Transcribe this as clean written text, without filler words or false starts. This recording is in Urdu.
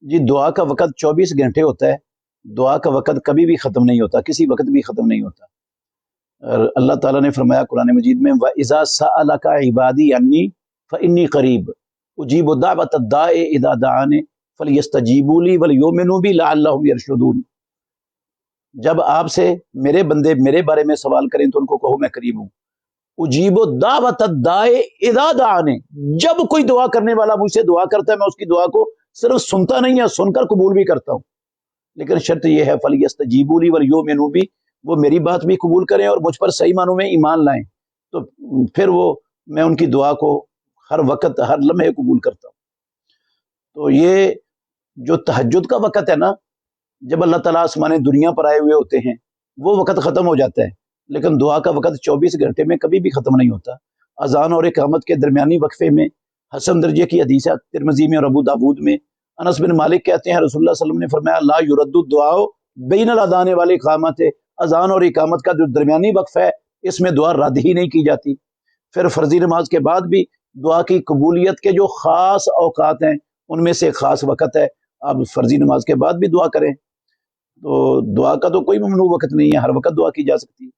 جی دعا کا وقت 24 گھنٹے ہوتا ہے. دعا کا وقت کبھی بھی ختم نہیں ہوتا، کسی وقت بھی ختم نہیں ہوتا. اور اللہ تعالیٰ نے فرمایا قرآن مجید میں وَإِذَا سَأَلَكَ عِبَادِي عَنِّي فَإِنِّي قَرِيبٌ أُجِيبُ دَعْوَةَ الدَّاعِ إِذَا دَعَانِ فَلْيَسْتَجِيبُوا لِي وَلْيُؤْمِنُوا بِي لَعَلَّهُمْ يَرْشُدُونَ. جب آپ سے میرے بندے میرے بارے میں سوال کریں تو ان کو کہو میں قریب ہوں. اجیب دعوت الداع اذا دعانی، جب کوئی دعا کرنے والا مجھ سے دعا کرتا ہے میں اس کی دعا کو صرف سنتا نہیں ہے، سن کر قبول بھی کرتا ہوں. لیکن شرط یہ ہے فلیستجیبوا لی ولیؤمنوا بی، وہ میری بات بھی قبول کریں اور مجھ پر صحیح معنوں میں ایمان لائیں، تو پھر وہ میں ان کی دعا کو ہر وقت ہر لمحے قبول کرتا ہوں. تو یہ جو تہجد کا وقت ہے نا، جب اللہ تعالیٰ آسمان دنیا پر آئے ہوئے ہوتے ہیں وہ وقت ختم ہو جاتا ہے، لیکن دعا کا وقت 24 گھنٹے میں کبھی بھی ختم نہیں ہوتا. اذان اور اقامت کے درمیانی وقفے میں حسن درجے کی حدیث ہے ترمذی میں اور ابو داود میں. انس بن مالک کہتے ہیں رسول اللہ صلی اللہ علیہ وسلم نے فرمایا لا یرد الدعاء بین الاذان والاقامت، اذان اور اقامت کا جو درمیانی وقفہ ہے اس میں دعا رد ہی نہیں کی جاتی. پھر فرضی نماز کے بعد بھی دعا کی قبولیت کے جو خاص اوقات ہیں ان میں سے خاص وقت ہے، آپ فرضی نماز کے بعد بھی دعا کریں. تو دعا کا تو کوئی ممنوع وقت نہیں ہے، ہر وقت دعا کی جا سکتی ہے.